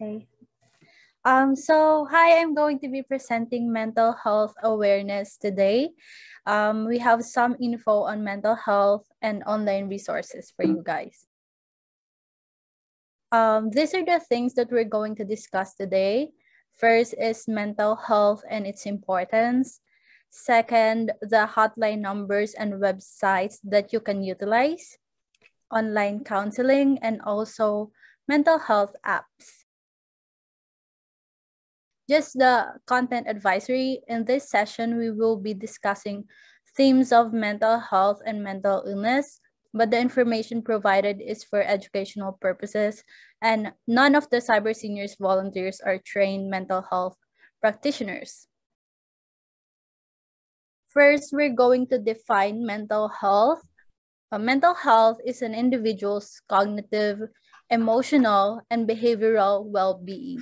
Okay. Hi, I'm going to be presenting mental health awareness today. We have some info on mental health and online resources for you guys. These are the things that we're going to discuss today. First is mental health and its importance. Second, the hotline numbers and websites that you can utilize, online counseling, and also mental health apps. Just the content advisory. In this session, we will be discussing themes of mental health and mental illness, but the information provided is for educational purposes, and none of the Cyber Seniors volunteers are trained mental health practitioners. First, we're going to define mental health. Mental health is an individual's cognitive, emotional, and behavioral well-being.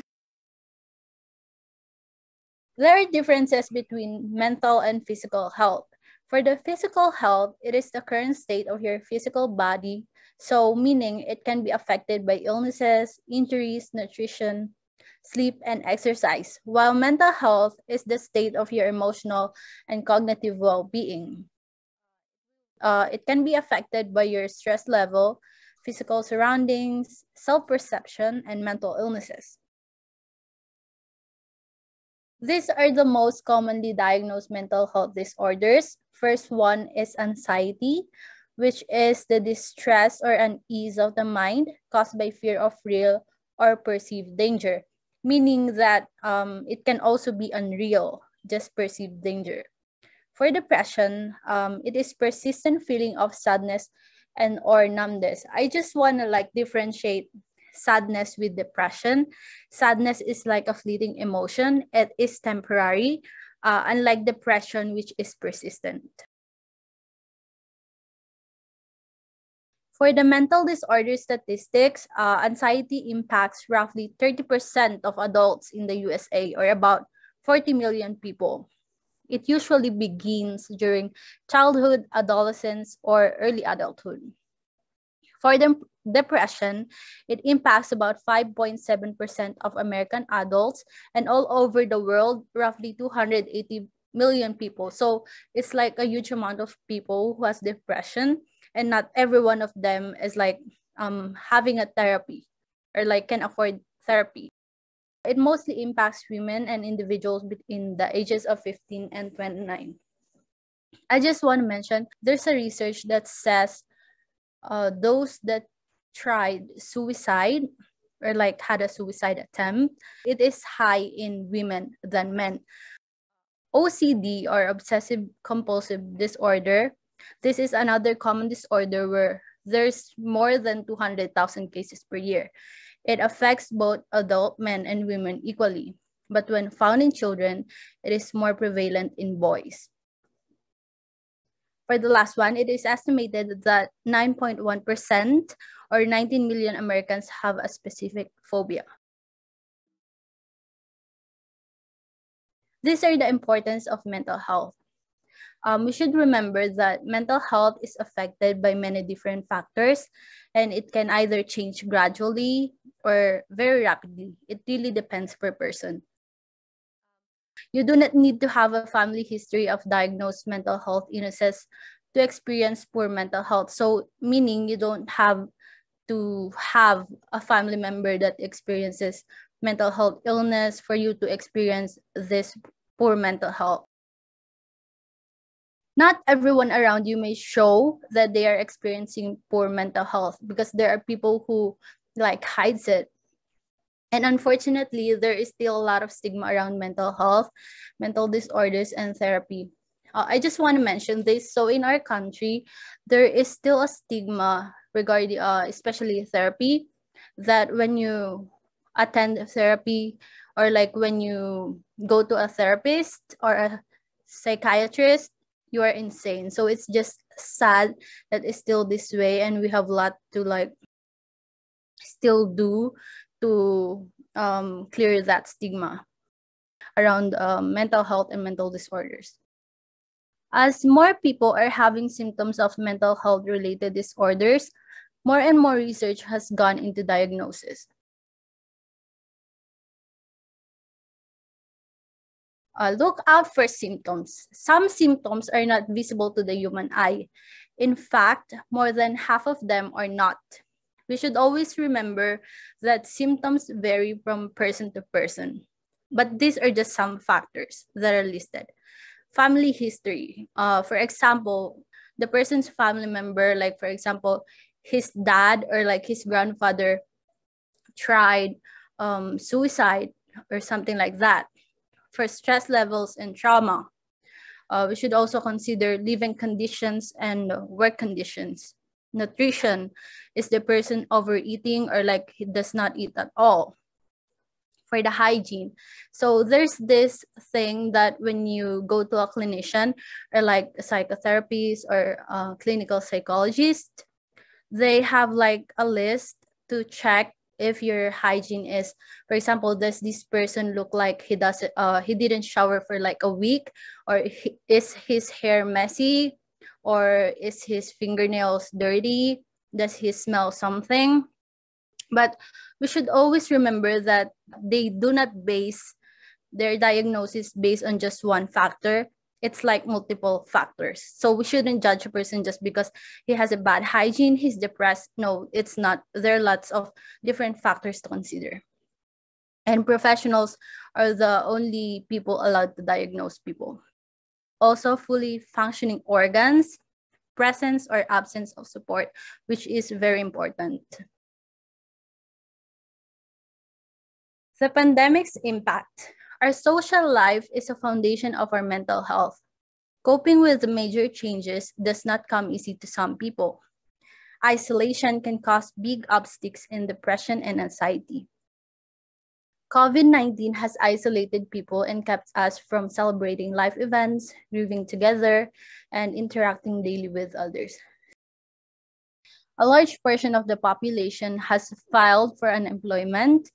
There are differences between mental and physical health. For the physical health, it is the current state of your physical body, so meaning it can be affected by illnesses, injuries, nutrition, sleep, and exercise, while mental health is the state of your emotional and cognitive well-being. It can be affected by your stress level, physical surroundings, self-perception, and mental illnesses. These are the most commonly diagnosed mental health disorders. First one is anxiety, which is the distress or unease of the mind caused by fear of real or perceived danger, meaning that it can also be unreal, just perceived danger. For depression, it is persistent feeling of sadness and or numbness. I just want to differentiate sadness with depression. Sadness is like a fleeting emotion. It is temporary, unlike depression, which is persistent. For the mental disorder statistics, anxiety impacts roughly 30% of adults in the USA, or about 40 million people. It usually begins during childhood, adolescence, or early adulthood. For the depression, it impacts about 5.7% of American adults, and all over the world, roughly 280 million people. So it's like a huge amount of people who has depression, and not every one of them is having a therapy or can afford therapy. It mostly impacts women and individuals between the ages of 15 and 29. I just want to mention, there's a research that says those that tried suicide or had a suicide attempt, it is high in women than men. OCD, or obsessive compulsive disorder, this is another common disorder where there's more than 200,000 cases per year. It affects both adult men and women equally, but when found in children, it is more prevalent in boys. For the last one, it is estimated that 9.1% or 19 million Americans have a specific phobia. These are the importance of mental health. We should remember that mental health is affected by many different factors, and it can either change gradually or very rapidly. It really depends per person. You do not need to have a family history of diagnosed mental health illnesses to experience poor mental health. So meaning you don't have to have a family member that experiences mental health illness for you to experience this poor mental health. Not everyone around you may show that they are experiencing poor mental health, because there are people who hides it. And unfortunately, there is still a lot of stigma around mental health, mental disorders, and therapy. I just want to mention this. So in our country, there is still a stigma regarding, especially therapy, that when you attend therapy or when you go to a therapist or a psychiatrist, you are insane. So it's just sad that it's still this way, and we have a lot to still do to clear that stigma around mental health and mental disorders. As more people are having symptoms of mental health related disorders, more and more research has gone into diagnosis. Look out for symptoms. Some symptoms are not visible to the human eye. In fact, more than half of them are not. We should always remember that symptoms vary from person to person. But these are just some factors that are listed. Family history. For example, the person's family member, like for example, his dad or like his grandfather tried suicide or something like that. For stress levels and trauma, we should also consider living conditions and work conditions. Nutrition, is the person overeating or like he does not eat at all? For the hygiene, so there's this thing that when you go to a clinician or like a psychotherapist or a clinical psychologist, they have like a list to check if your hygiene is, for example, does this person look like he didn't shower for like a week, or is his hair messy, or is his fingernails dirty, does he smell something? But we should always remember that they do not base their diagnosis based on just one factor. It's like multiple factors. So we shouldn't judge a person just because he has a bad hygiene, he's depressed. No, it's not. There are lots of different factors to consider. And professionals are the only people allowed to diagnose people. Also, fully functioning organs, presence or absence of support, which is very important. The pandemic's impact. Our social life is a foundation of our mental health. Coping with the major changes does not come easy to some people. Isolation can cause big upsticks in depression and anxiety. COVID-19 has isolated people and kept us from celebrating life events, grieving together, and interacting daily with others. A large portion of the population has filed for unemployment.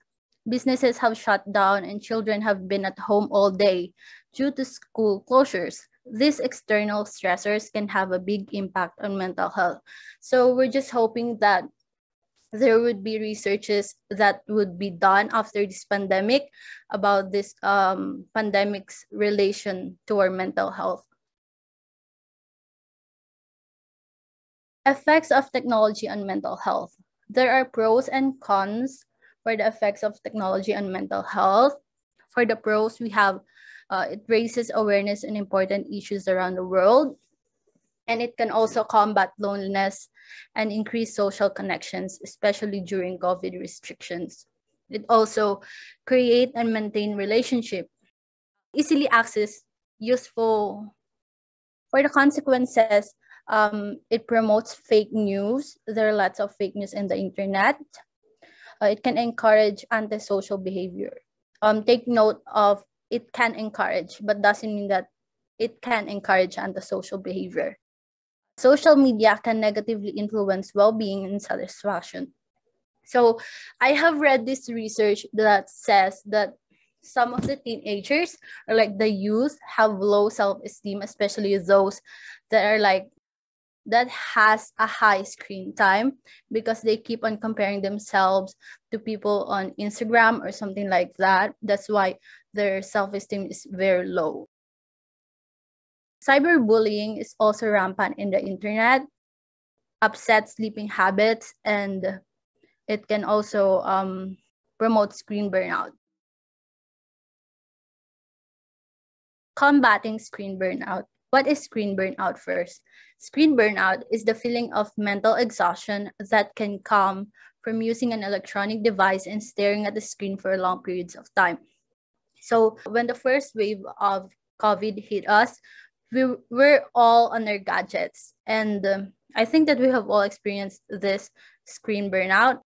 Businesses have shut down and children have been at home all day due to school closures. These external stressors can have a big impact on mental health. So we're just hoping that there would be researches that would be done after this pandemic about this pandemic's relation to our mental health. Effects of technology on mental health. There are pros and cons for the effects of technology on mental health. For the pros, we have it raises awareness on important issues around the world, and it can also combat loneliness and increase social connections, especially during COVID restrictions. It also create and maintain relationship, easily access, useful. For the consequences, it promotes fake news. There are lots of fake news in the internet. It can encourage antisocial behavior. Take note of it can encourage, but doesn't mean that it can encourage antisocial behavior. Social media can negatively influence well-being and satisfaction. So I have read this research that says that some of the teenagers or like the youth have low self-esteem, especially those that are like that has a high screen time because they keep on comparing themselves to people on Instagram or something like that. That's why their self-esteem is very low. Cyberbullying is also rampant in the internet, upset sleeping habits, and it can also promote screen burnout. Combating screen burnout. What is screen burnout first? Screen burnout is the feeling of mental exhaustion that can come from using an electronic device and staring at the screen for long periods of time. So when the first wave of COVID hit us, we were all on our gadgets. And I think that we have all experienced this screen burnout.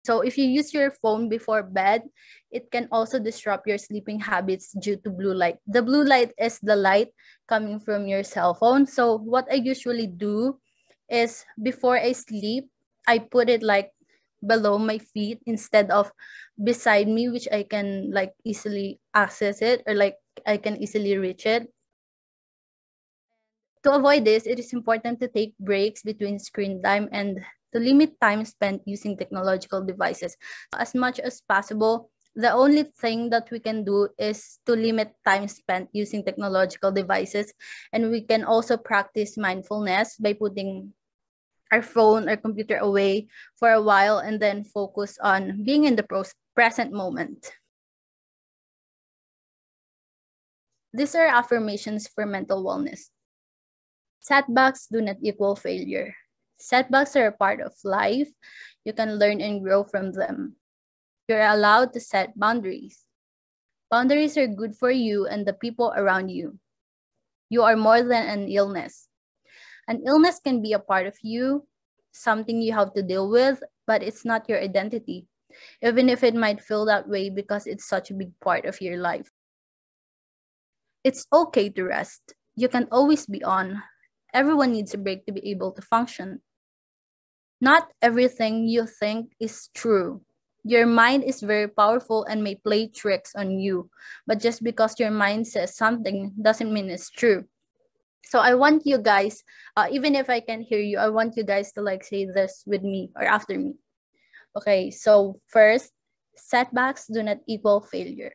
So if you use your phone before bed, it can also disrupt your sleeping habits due to blue light. The blue light is the light coming from your cell phone. So what I usually do is before I sleep, I put it like below my feet instead of beside me, which I can like easily access it or like I can easily reach it. To avoid this, it is important to take breaks between screen time and to limit time spent using technological devices. As much as possible, The only thing that we can do is to limit time spent using technological devices. And we can also practice mindfulness by putting our phone or computer away for a while and then focus on being in the present moment. These are affirmations for mental wellness. Setbacks do not equal failure. Setbacks are a part of life. You can learn and grow from them. You're allowed to set boundaries. Boundaries are good for you and the people around you. You are more than an illness. An illness can be a part of you, something you have to deal with, but it's not your identity, even if it might feel that way because it's such a big part of your life. It's okay to rest. You can always be on. Everyone needs a break to be able to function. Not everything you think is true. Your mind is very powerful and may play tricks on you, but just because your mind says something doesn't mean it's true. So I want you guys, even if I can hear you, I want you guys to like say this with me or after me. Okay, so first, setbacks do not equal failure.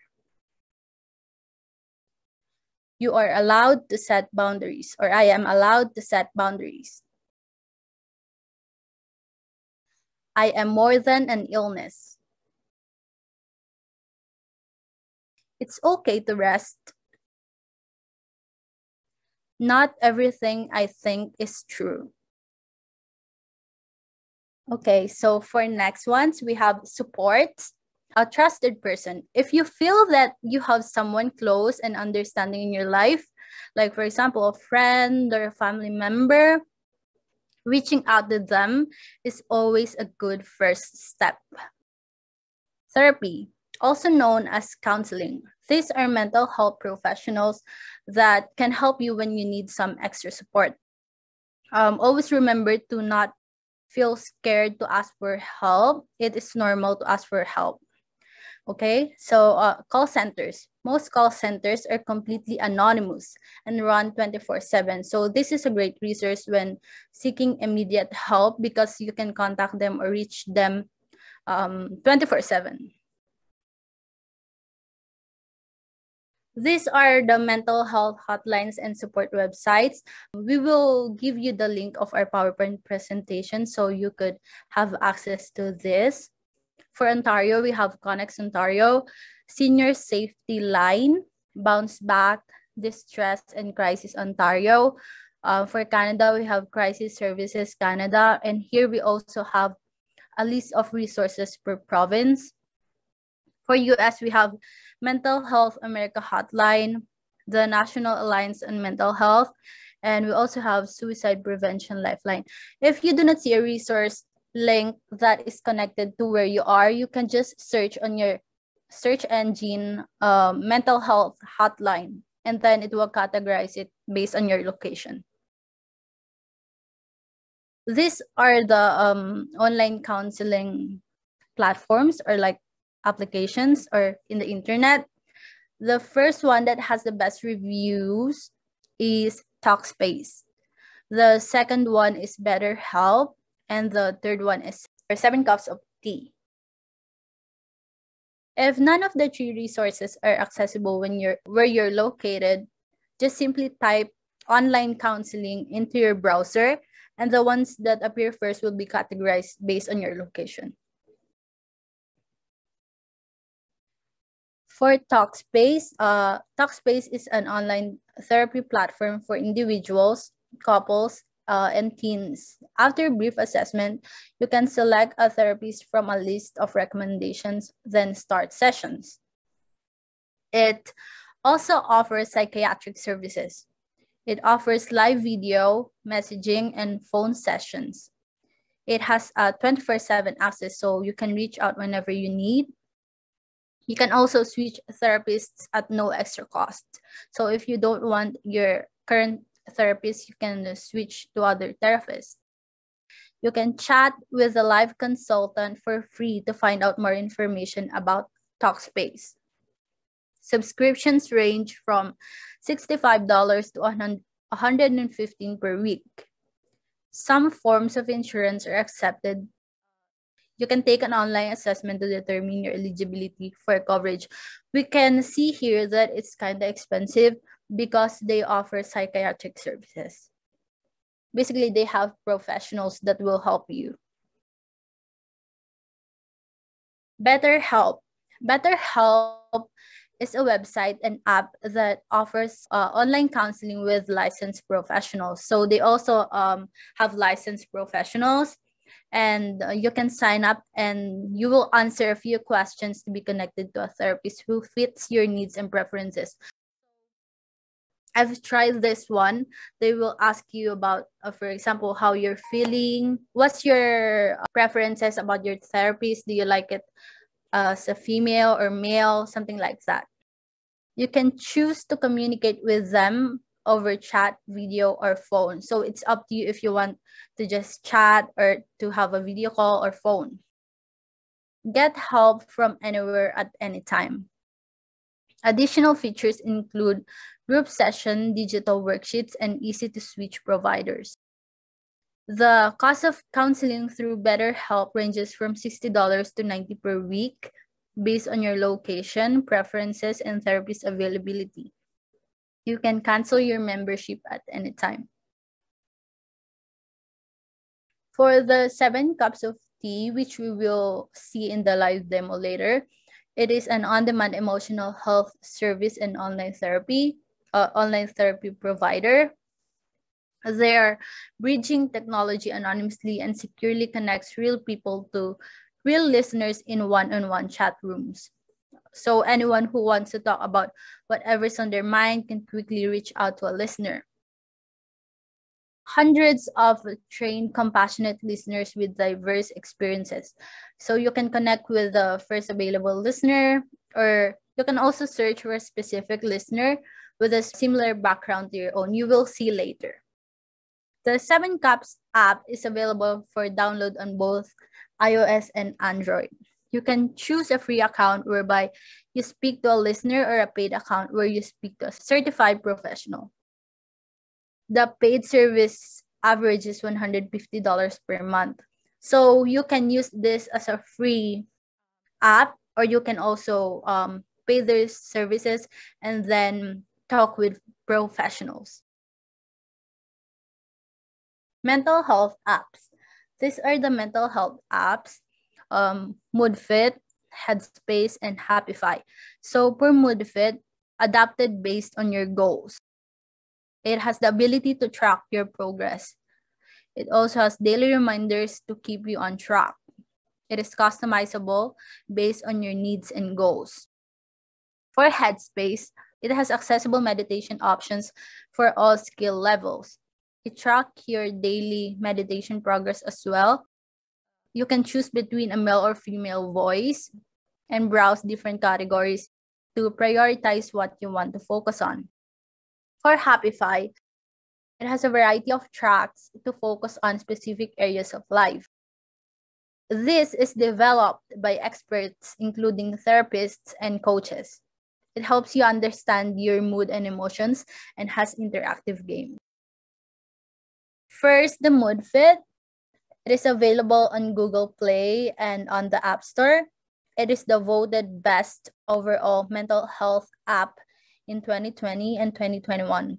You are allowed to set boundaries, or I am allowed to set boundaries. I am more than an illness. It's okay to rest. Not everything I think is true. Okay, so for next ones, we have support. A trusted person. If you feel that you have someone close and understanding in your life, like for example, a friend or a family member, reaching out to them is always a good first step. Therapy, also known as counseling. These are mental health professionals that can help you when you need some extra support. Always remember to not feel scared to ask for help. It is normal to ask for help. Okay, so call centers. Most call centers are completely anonymous and run 24/7. So this is a great resource when seeking immediate help because you can contact them or reach them 24/7. These are the mental health hotlines and support websites. We will give you the link of our PowerPoint presentation so you could have access to this. For Ontario, we have Connex Ontario, Senior Safety Line, Bounce Back, Distress and Crisis Ontario. For Canada, we have Crisis Services Canada. And here we also have a list of resources per province. For US, we have Mental Health America Hotline, the National Alliance on Mental Health, and we also have Suicide Prevention Lifeline. If you do not see a resource link that is connected to where you are, you can just search on your search engine mental health hotline, and then it will categorize it based on your location. These are the online counseling platforms or like applications or in the internet. The first one that has the best reviews is Talkspace. The second one is BetterHelp. And the third one is 7 Cups of Tea. If none of the three resources are accessible where you're located, just simply type online counseling into your browser, and the ones that appear first will be categorized based on your location. For Talkspace, Talkspace is an online therapy platform for individuals, couples, and teens. After a brief assessment, you can select a therapist from a list of recommendations, then start sessions. It also offers psychiatric services. It offers live video, messaging, and phone sessions. It has a 24/7 access, so you can reach out whenever you need. You can also switch therapists at no extra cost. So if you don't want your current therapist, you can switch to other therapists. You can chat with a live consultant for free to find out more information about Talkspace. Subscriptions range from $65 to $115 per week. Some forms of insurance are accepted. You can take an online assessment to determine your eligibility for coverage. We can see here that it's kind of expensive because they offer psychiatric services. Basically, they have professionals that will help you. BetterHelp. BetterHelp is a website and app that offers online counseling with licensed professionals. So they also have licensed professionals, and you can sign up and you will answer a few questions to be connected to a therapist who fits your needs and preferences. I've tried this one. They will ask you about, for example, how you're feeling. What's your preferences about your therapist? Do you like it as a female or male? Something like that. You can choose to communicate with them over chat, video, or phone. So it's up to you if you want to just chat or to have a video call or phone. Get help from anywhere at any time. Additional features include group session, digital worksheets, and easy-to-switch providers. The cost of counseling through BetterHelp ranges from $60 to $90 per week based on your location, preferences, and therapist availability. You can cancel your membership at any time. For the 7 cups of tea, which we will see in the live demo later, it is an on-demand emotional health service and online therapy provider. They are bridging technology anonymously and securely connects real people to real listeners in one-on-one chat rooms. So anyone who wants to talk about whatever's on their mind can quickly reach out to a listener. Hundreds of trained, compassionate listeners with diverse experiences. So you can connect with the first available listener, or you can also search for a specific listener with a similar background to your own. You will see later. The 7 Cups app is available for download on both iOS and Android. You can choose a free account whereby you speak to a listener, or a paid account where you speak to a certified professional. The paid service averages $150 per month. So you can use this as a free app, or you can also pay their services and then talk with professionals. Mental health apps. These are the mental health apps, Moodfit, Headspace, and Hapify. So per Moodfit, adapted based on your goals. It has the ability to track your progress. It also has daily reminders to keep you on track. It is customizable based on your needs and goals. For Headspace, it has accessible meditation options for all skill levels. It tracks your daily meditation progress as well. You can choose between a male or female voice and browse different categories to prioritize what you want to focus on. For Hapify, it has a variety of tracks to focus on specific areas of life. This is developed by experts, including therapists and coaches. It helps you understand your mood and emotions and has interactive games. First, the Moodfit. It is available on Google Play and on the App Store. It is the voted best overall mental health app in 2020 and 2021.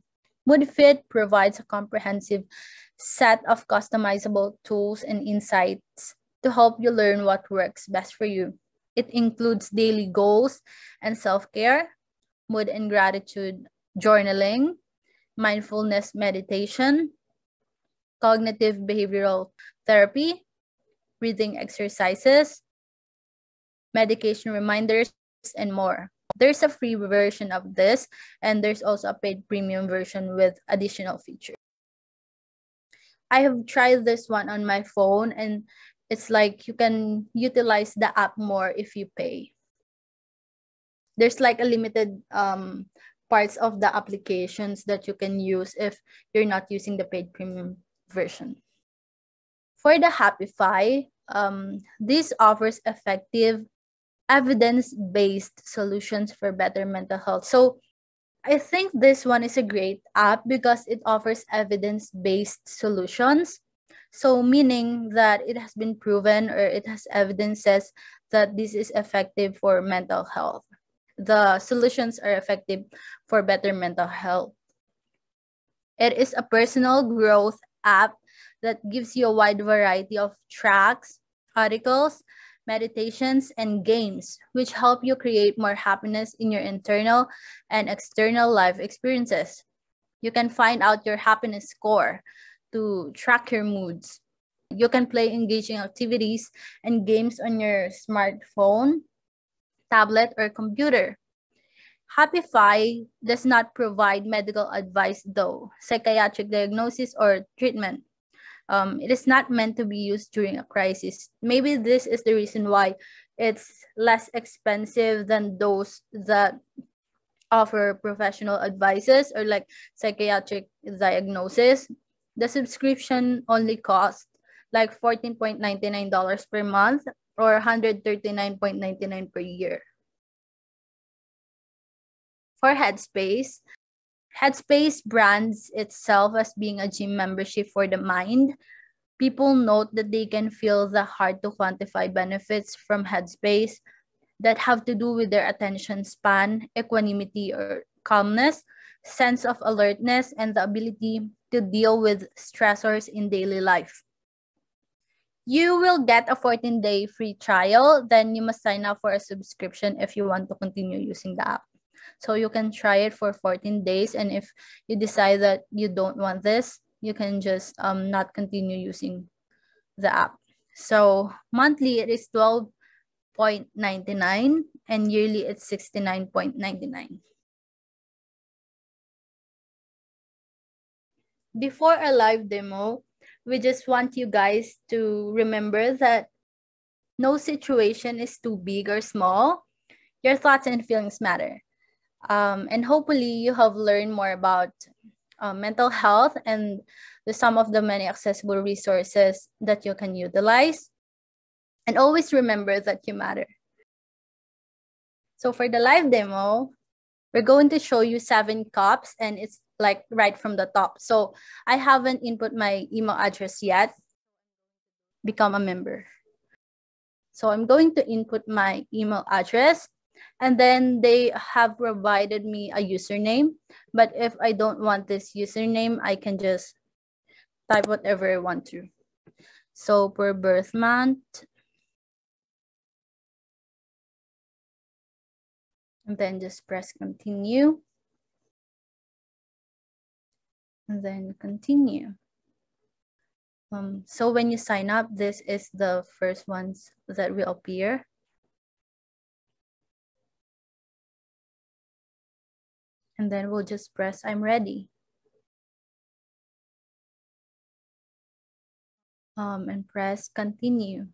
Moodfit provides a comprehensive set of customizable tools and insights to help you learn what works best for you. It includes daily goals and self-care, mood and gratitude journaling, mindfulness meditation, cognitive behavioral therapy, breathing exercises, medication reminders, and more. There's a free version of this, and there's also a paid premium version with additional features. I have tried this one on my phone, and it's like you can utilize the app more if you pay. There's like a limited parts of the applications that you can use if you're not using the paid premium version. For the Hapify, this offers effective evidence-based solutions for better mental health. So I think this one is a great app because it offers evidence-based solutions. So meaning that it has been proven or it has evidences that this is effective for mental health. The solutions are effective for better mental health. It is a personal growth app that gives you a wide variety of tracks, articles, meditations, and games, which help you create more happiness in your internal and external life experiences. You can find out your happiness score to track your moods. You can play engaging activities and games on your smartphone, tablet, or computer. Hapify does not provide medical advice, though, psychiatric diagnosis or treatment. It is not meant to be used during a crisis. Maybe this is the reason why it's less expensive than those that offer professional advices or like psychiatric diagnosis. The subscription only costs like $14.99 per month or $139.99 per year. For Headspace, Headspace brands itself as being a gym membership for the mind. People note that they can feel the hard to quantify benefits from Headspace that have to do with their attention span, equanimity or calmness, sense of alertness, and the ability to deal with stressors in daily life. You will get a 14-day free trial, then you must sign up for a subscription if you want to continue using the app. So you can try it for 14 days, and if you decide that you don't want this, you can just not continue using the app. So monthly it is $12.99 and yearly it's $69.99. Before a live demo, we just want you guys to remember that no situation is too big or small. Your thoughts and feelings matter. And hopefully you have learned more about mental health and some of the many accessible resources that you can utilize. And always remember that you matter. So for the live demo, we're going to show you 7 cups and it's like right from the top. So I haven't input my email address yet. Become a member. So I'm going to input my email address and then they have provided me a username. But if I don't want this username, I can just type whatever I want to. So per birth month. And then just press continue. And then continue. So when you sign up, this is the first ones that will appear. And then we'll just press I'm ready. And press continue.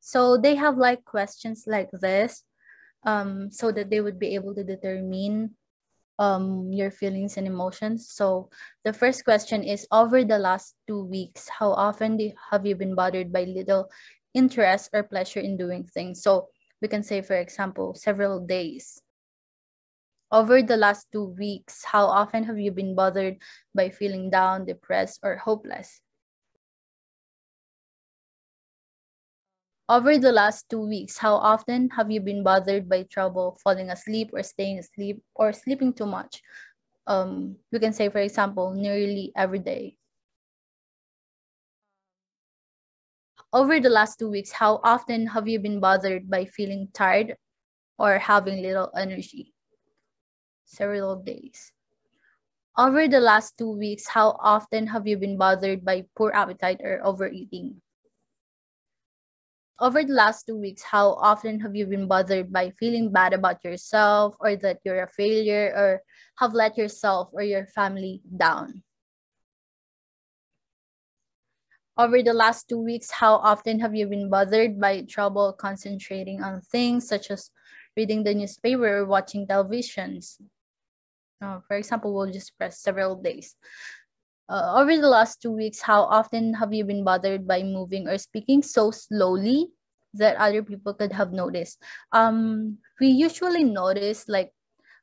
So they have like questions like this, so that they would be able to determine your feelings and emotions. So the first question is, over the last 2 weeks, how often have you been bothered by little interest or pleasure in doing things? So we can say, for example, several days. Over the last 2 weeks, how often have you been bothered by feeling down, depressed, or hopeless? Over the last 2 weeks, how often have you been bothered by trouble falling asleep or staying asleep or sleeping too much? We can say, for example, nearly every day. Over the last 2 weeks, how often have you been bothered by feeling tired or having little energy? Several days. Over the last 2 weeks, how often have you been bothered by poor appetite or overeating? Over the last 2 weeks, how often have you been bothered by feeling bad about yourself or that you're a failure or have let yourself or your family down? Over the last 2 weeks, how often have you been bothered by trouble concentrating on things such as reading the newspaper or watching televisions? For example, we'll just press several days. Over the last 2 weeks, how often have you been bothered by moving or speaking so slowly that other people could have noticed? We usually notice like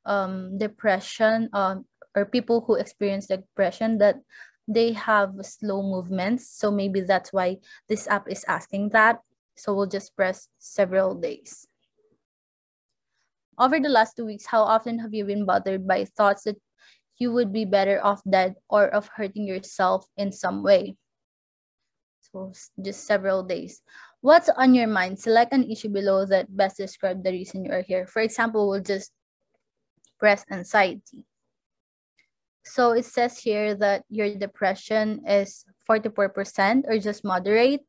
depression or people who experience depression that they have slow movements. So maybe that's why this app is asking that. So we'll just press several days. Over the last 2 weeks, how often have you been bothered by thoughts that you would be better off dead or of hurting yourself in some way? So just several days. What's on your mind? Select an issue below that best describes the reason you are here. For example, we'll just press anxiety. So it says here that your depression is 44% or just moderate.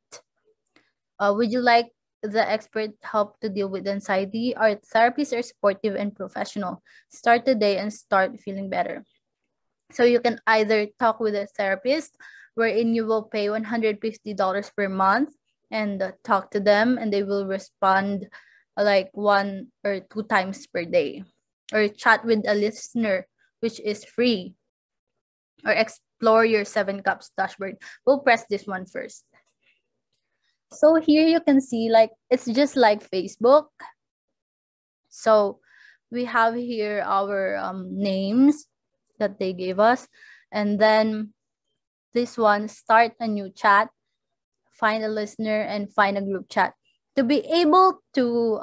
Would you like the expert help to deal with anxiety? Our therapists are supportive and professional. Start today and start feeling better. So you can either talk with a therapist, wherein you will pay $150 per month and talk to them, and they will respond like 1 or 2 times per day. Or chat with a listener, which is free. Or explore your 7 cups dashboard. We'll press this one first. So here you can see, like, it's just like Facebook. So we have here our names that they gave us. And then this one, start a new chat, find a listener, and find a group chat. To be able to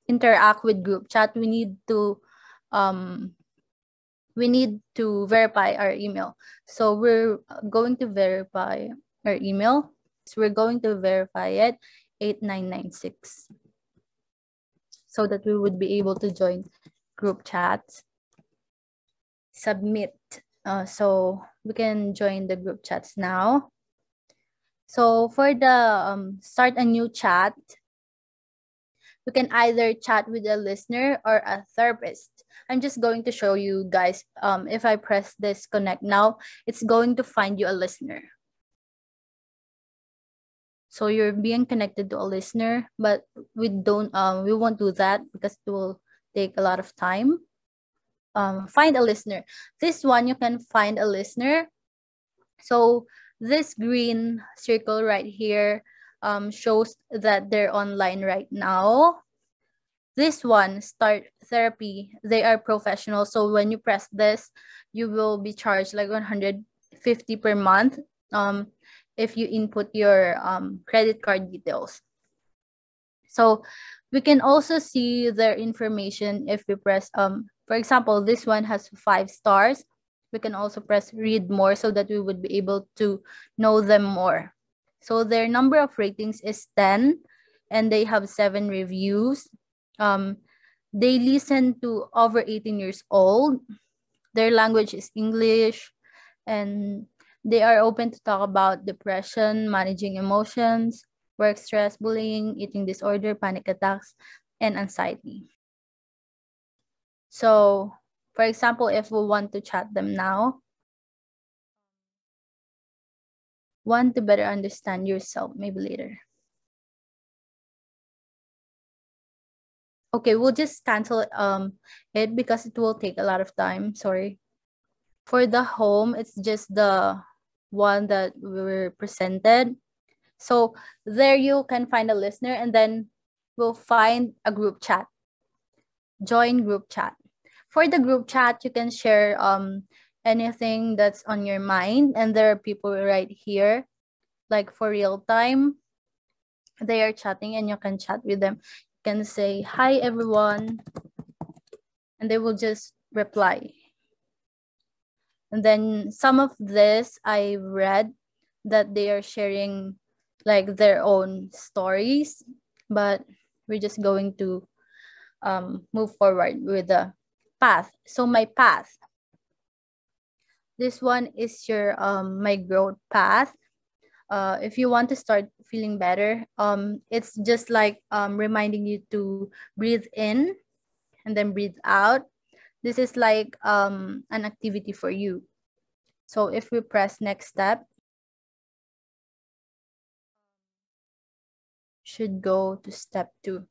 interact with group chat, we need to verify our email. So we're going to verify our email. So we're going to verify it 8996 so that we would be able to join group chats. Submit. So we can join the group chats now. So for the start a new chat, we can either chat with a listener or a therapist. I'm just going to show you guys, if I press this connect now, it's going to find you a listener. So you're being connected to a listener, but we won't do that because it will take a lot of time. Find a listener. This one, you can find a listener. So this green circle right here shows that they're online right now. This one, start therapy, they are professional. So when you press this, you will be charged like $150 per month if you input your credit card details. So we can also see their information if we press, for example, this one has 5 stars. We can also press read more so that we would be able to know them more. So their number of ratings is 10 and they have 7 reviews. They listen to over 18 years old. Their language is English, and they are open to talk about depression, managing emotions, work stress, bullying, eating disorder, panic attacks, and anxiety. So, for example, if we want to chat them now, want to better understand yourself, maybe later. Okay, we'll just cancel it because it will take a lot of time. Sorry. For the home, it's just the one that we were presented. So there you can find a listener, and then we'll find a group chat. Join group chat. For the group chat, you can share anything that's on your mind, and there are people right here, like for real time. They are chatting and you can chat with them. You can say, hi everyone, and they will just reply. And then some of this I read that they are sharing like their own stories, but we're just going to move forward with the path. So my path. This one is your my growth path. If you want to start feeling better, it's just like reminding you to breathe in and then breathe out. This is like an activity for you. So if we press next step, should go to step 2.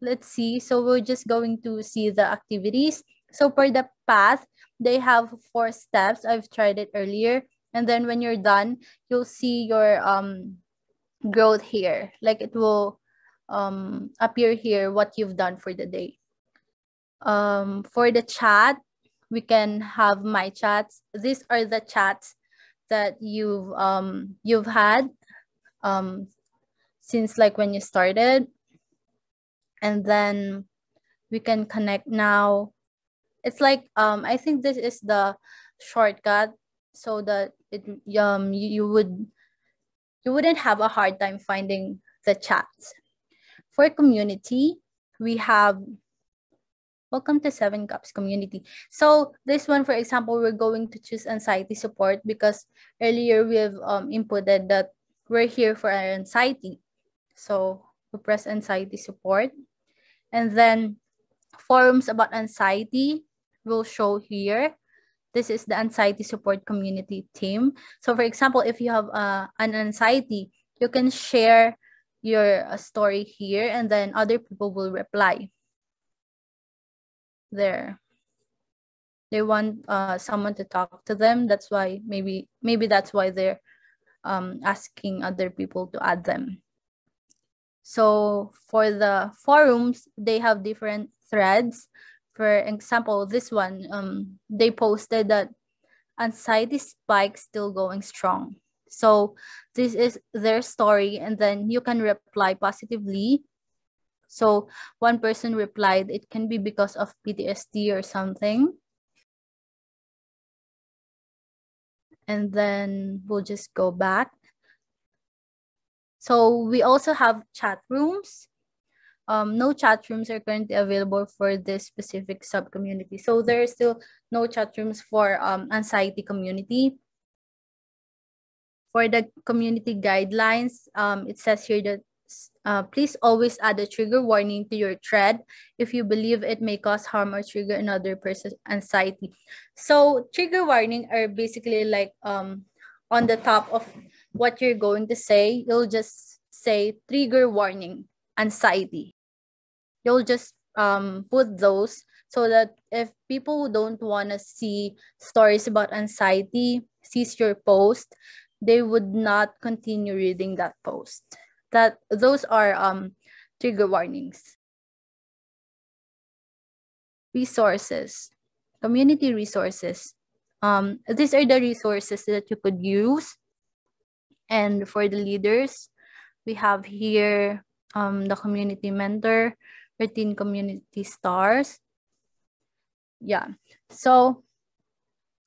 Let's see. So we're just going to see the activities. So for the path, they have 4 steps. I've tried it earlier. And then when you're done, you'll see your growth here. Like it will appear here what you've done for the day. For the chat, we can have my chats. These are the chats that you've had since like when you started, and then we can connect now. It's like I think this is the shortcut so that you wouldn't have a hard time finding the chats. For community, we have welcome to 7 Cups community. So this one, for example, we're going to choose anxiety support because earlier we've inputted that we're here for our anxiety. So we press anxiety support, and then forums about anxiety will show here. This is the anxiety support community team. So for example, if you have an anxiety, you can share your story here, and then other people will reply. There, they want someone to talk to them. That's why maybe that's why they're asking other people to add them. So for the forums, they have different threads. For example, this one, they posted that anxiety spike still going strong. So this is their story, and then you can reply positively. So one person replied, it can be because of PTSD or something. And then we'll just go back. So we also have chat rooms. No chat rooms are currently available for this specific sub-community. So there are still no chat rooms for anxiety community. For the community guidelines, it says here that please always add a trigger warning to your thread if you believe it may cause harm or trigger another person's anxiety. So trigger warning are basically like on the top of what you're going to say, you'll just say trigger warning, anxiety. You'll just put those so that if people who don't want to see stories about anxiety sees your post, they would not continue reading that post. Those are trigger warnings. Resources, community resources. These are the resources that you could use. And for the leaders, we have here the community mentor, 13 community stars. Yeah. So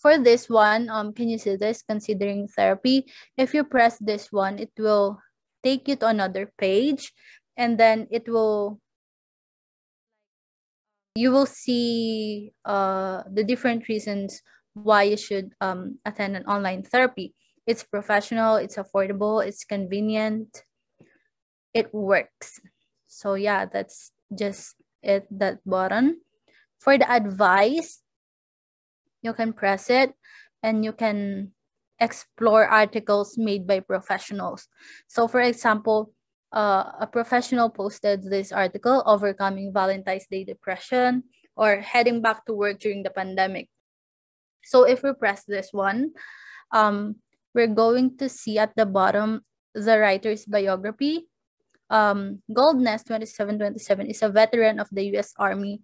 for this one, can you see this? Considering therapy. If you press this one, it will take you to another page, and then you will see the different reasons why you should attend an online therapy. It's professional, it's affordable, it's convenient, it works. So yeah, that's just it, that button. For the advice, you can press it and you can explore articles made by professionals. So for example, a professional posted this article, Overcoming Valentine's Day Depression or Heading Back to Work During the Pandemic. So if we press this one, we're going to see at the bottom the writer's biography. Goldness 2727 is a veteran of the US Army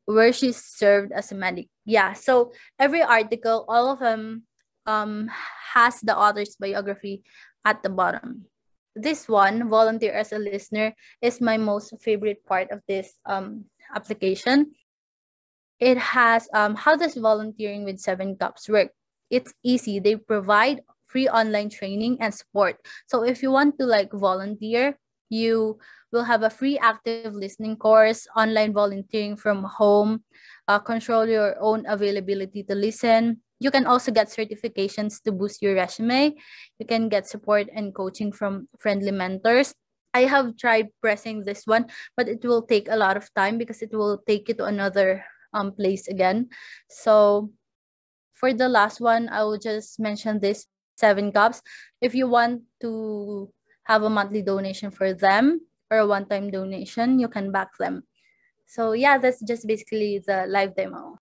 where she served as a medic. Yeah, so every article, all of them has the author's biography at the bottom. This one, volunteer as a listener, is my most favorite part of this application. It has how does volunteering with 7 Cups work? It's easy. They provide free online training and support. So if you want to like volunteer, you will have a free active listening course, online volunteering from home, control your own availability to listen. You can also get certifications to boost your resume. You can get support and coaching from friendly mentors. I have tried pressing this one, but it will take a lot of time because it will take you to another place again. So for the last one, I will just mention this 7 Cups. If you want to have a monthly donation for them or a one-time donation, you can back them. So yeah, that's just basically the live demo.